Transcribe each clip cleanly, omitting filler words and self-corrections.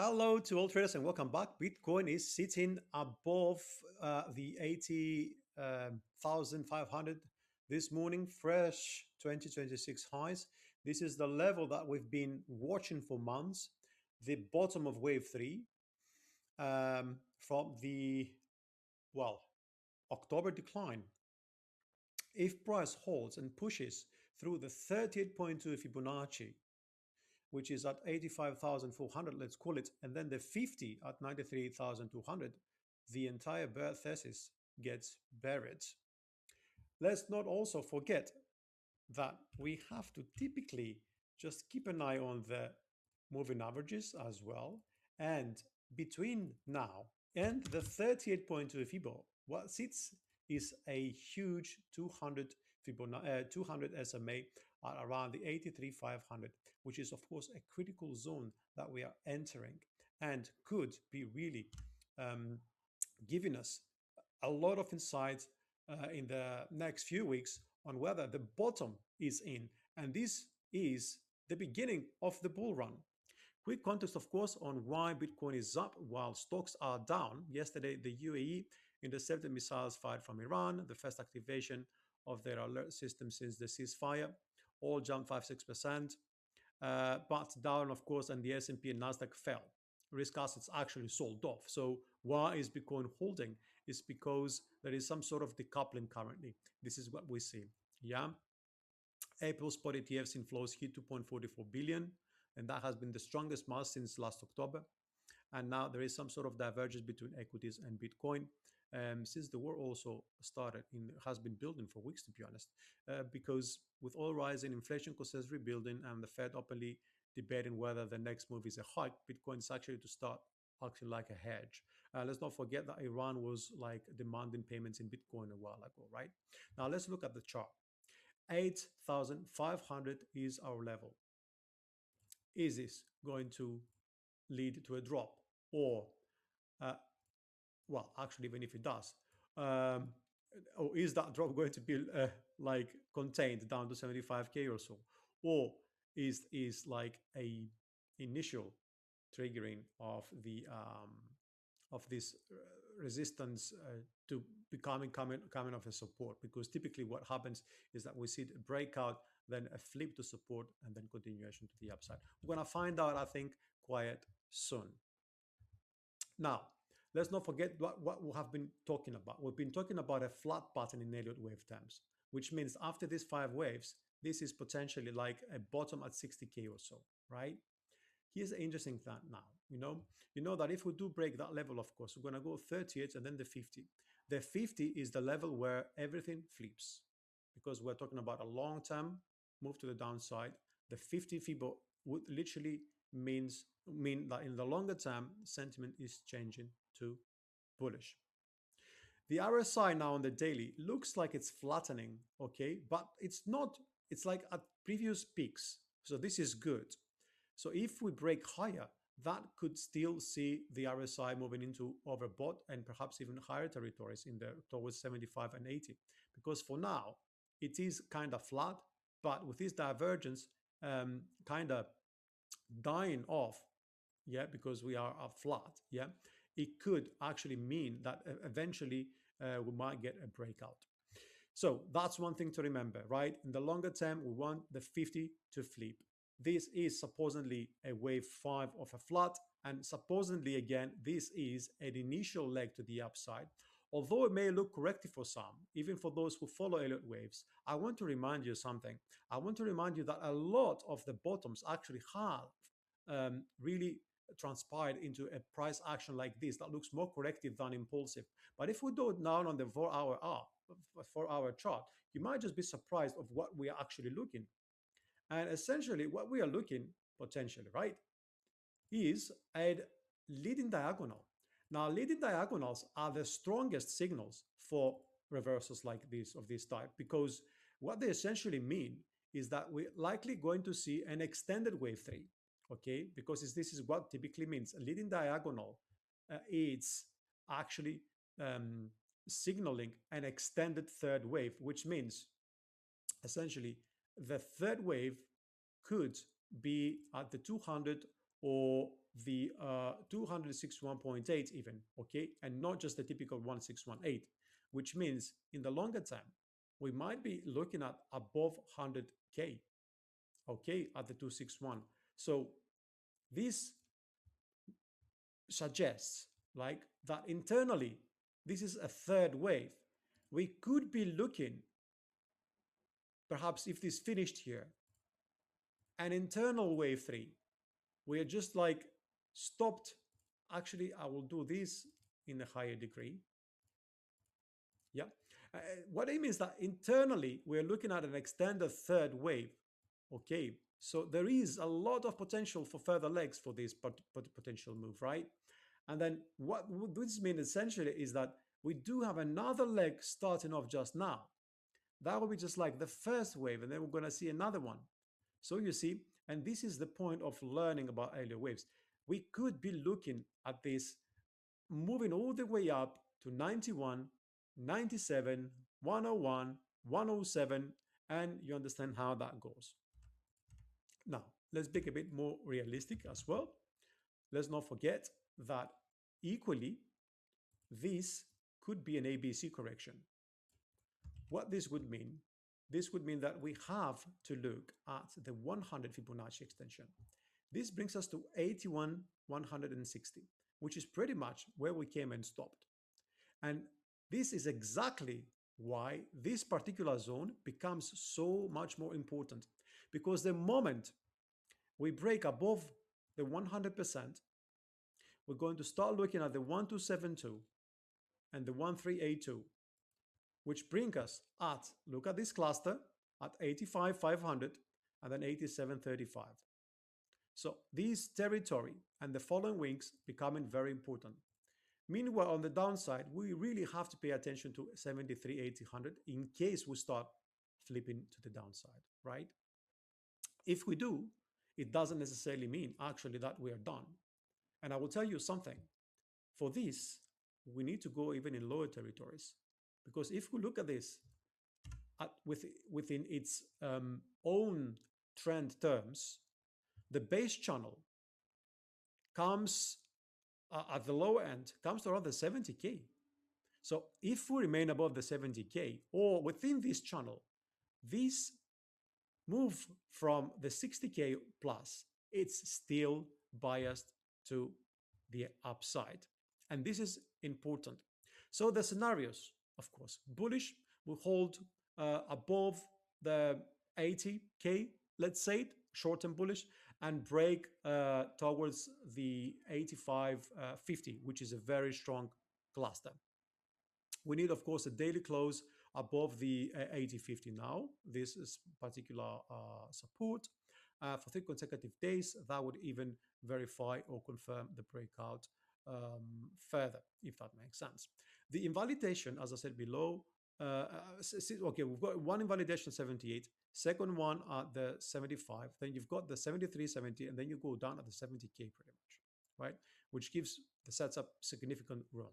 Hello to all traders and welcome back. Bitcoin is sitting above the 80,500 this morning, fresh 2026 highs. This is the level that we've been watching for months, the bottom of wave three from the, well, October decline. If price holds and pushes through the 38.2 Fibonacci, which is at 85,400, let's call it, and then the 50 at 93,200, the entire bear thesis gets buried. Let's not also forget that we have to typically just keep an eye on the moving averages as well. And between now and the 38.2 Fibo, what sits is a huge 200 Fibonacci, 200 SMA at around the 83,500, which is of course a critical zone that we are entering and could be really um, giving us a lot of insights in the next few weeks on whether the bottom is in. And this is the beginning of the bull run. Quick context, of course, on why Bitcoin is up while stocks are down. Yesterday, the UAE intercepted missiles fired from Iran, the first activation of their alert system since the ceasefire. All jumped 5-6%, but down, of course, and the S&P and Nasdaq fell. Risk assets actually sold off. So why is Bitcoin holding? It's because there is some sort of decoupling currently. This is what we see. Yeah. April spot ETFs inflows hit 2.44 billion, and that has been the strongest month since last October. And now there is some sort of divergence between equities and Bitcoin. Since the war also started, has been building for weeks, to be honest, because with oil rising, inflation concerns rebuilding, and the Fed openly debating whether the next move is a hike, Bitcoin is actually to start acting like a hedge. Let's not forget that Iran was like demanding payments in Bitcoin a while ago, right? Now let's look at the chart. 8,500 is our level. Is this going to lead to a drop? Or, uh, well, actually, even if it does, um, or is that drop going to be like contained down to 75K or so? Or is like a initial triggering of this resistance to coming off a support, because typically what happens is that we see a breakout, then a flip to support, and then continuation to the upside. We're going to find out, I think, quite soon. Now, let's not forget what we have been talking about. We've been talking about a flat pattern in Elliott wave terms, which means after these 5 waves, this is potentially like a bottom at 60K or so, right? Here's the interesting thing now, you know that if we do break that level, of course, we're going to go 38 and then the 50. The 50 is the level where everything flips, because we're talking about a long-term move to the downside. The 50 Fibo would literally mean that in the longer term, sentiment is changing to bullish. The RSI now on the daily looks like it's flattening, okay, but it's not. It's like at previous peaks. So this is good. So if we break higher, that could still see the RSI moving into overbought and perhaps even higher territories in the towards 75 and 80. Because for now, it is kind of flat, but with this divergence kind of dying off, yeah, because we are flat, yeah, it could actually mean that eventually we might get a breakout. So that's one thing to remember, right? In the longer term, we want the 50 to flip. This is supposedly a wave 5 of a flat, and supposedly, again, this is an initial leg to the upside. Although it may look corrective for some, even for those who follow Elliott waves, I want to remind you something. I want to remind you that a lot of the bottoms actually have really transpired into a price action like this that looks more corrective than impulsive. But if we do it now on the 4-hour chart, you might just be surprised of what we are actually looking. And essentially, what we are looking potentially, right, is a leading diagonal. Now, leading diagonals are the strongest signals for reversals like this of this type, because what they essentially mean is that we're likely going to see an extended wave 3, okay? Because this is what typically means. A leading diagonal, it's actually signaling an extended third wave, which means essentially the third wave could be at the 200 or the 261.8 even, okay, and not just the typical 1618, which means in the longer term, we might be looking at above 100K, okay, at the 261. So this suggests like that internally, this is a third wave. We could be looking, perhaps if this finished here, an internal wave three. We are just like stopped. Actually, I will do this in a higher degree. Yeah. What I mean is that internally, we're looking at an extended third wave. Okay. So there is a lot of potential for further legs for this potential move, right? And then what this means essentially is that we do have another leg starting off just now. That will be just like the first wave, and then we're going to see another one. So you see, and this is the point of learning about earlier waves. We could be looking at this moving all the way up to 91, 97, 101, 107, and you understand how that goes. Now, let's be a bit more realistic as well. Let's not forget that equally, this could be an ABC correction. What this would mean that we have to look at the 100 Fibonacci extension. This brings us to 81,160, which is pretty much where we came and stopped. And this is exactly why this particular zone becomes so much more important, because the moment we break above the 100%, we're going to start looking at the 1272 and the 1382, which bring us at, look at this cluster, at 85,500 and then 87,35. So this territory and the following weeks becoming very important. Meanwhile, on the downside, we really have to pay attention to 73,800 in case we start flipping to the downside, right? If we do, it doesn't necessarily mean actually that we are done. And I will tell you something. For this, we need to go even in lower territories. Because if we look at this within its own trend terms, the base channel comes at the lower end, comes to around the 70K. So if we remain above the 70K or within this channel, this move from the 60K plus, it's still biased to the upside. And this is important. So the scenarios, of course, bullish will hold above the 80K, let's say it, short-term bullish, and break towards the 85.50, which is a very strong cluster. We need, of course, a daily close above the 80.50 now. This is particular support. For 3 consecutive days, that would even verify or confirm the breakout further, if that makes sense. The invalidation, as I said below, okay, we've got one invalidation 78, second one at the 75, then you've got the 73.70, and then you go down at the 70K pretty much, right? Which gives the setup significant room.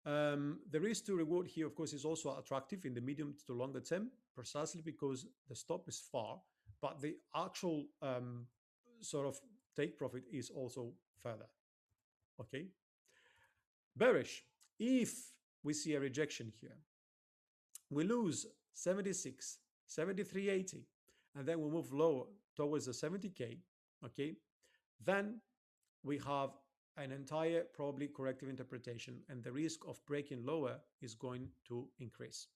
The risk to reward here, of course, is also attractive in the medium to longer term, precisely because the stop is far, but the actual sort of take profit is also further. Okay. Bearish. If we see a rejection here, we lose 76, 73.80, and then we move lower towards the 70K. Okay. Then we have an entire probably corrective interpretation, and the risk of breaking lower is going to increase.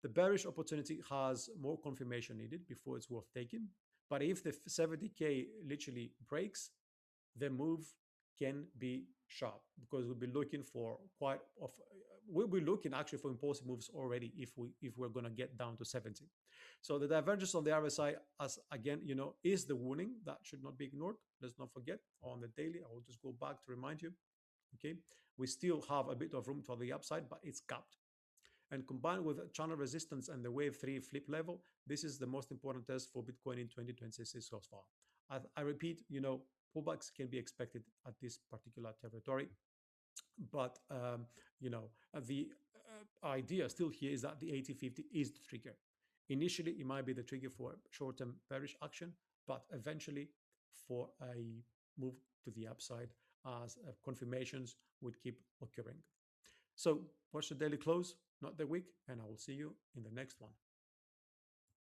The bearish opportunity has more confirmation needed before it's worth taking. But if the 70K literally breaks, the move can be sharp, because we'll be looking for we'll be looking actually for impulsive moves already if we're going to get down to 70. So the divergence on the RSI, as again, is the warning that should not be ignored. Let's not forget on the daily. I will just go back to remind you. Okay, we still have a bit of room to the upside, but it's capped. And combined with channel resistance and the wave 3 flip level, this is the most important test for Bitcoin in 2026 so far. I repeat, pullbacks can be expected at this particular territory, but the idea still here is that the 80.50 is the trigger. Initially, it might be the trigger for short-term bearish action, but eventually for a move to the upside as confirmations would keep occurring. So watch the daily close, not the week, and I will see you in the next one.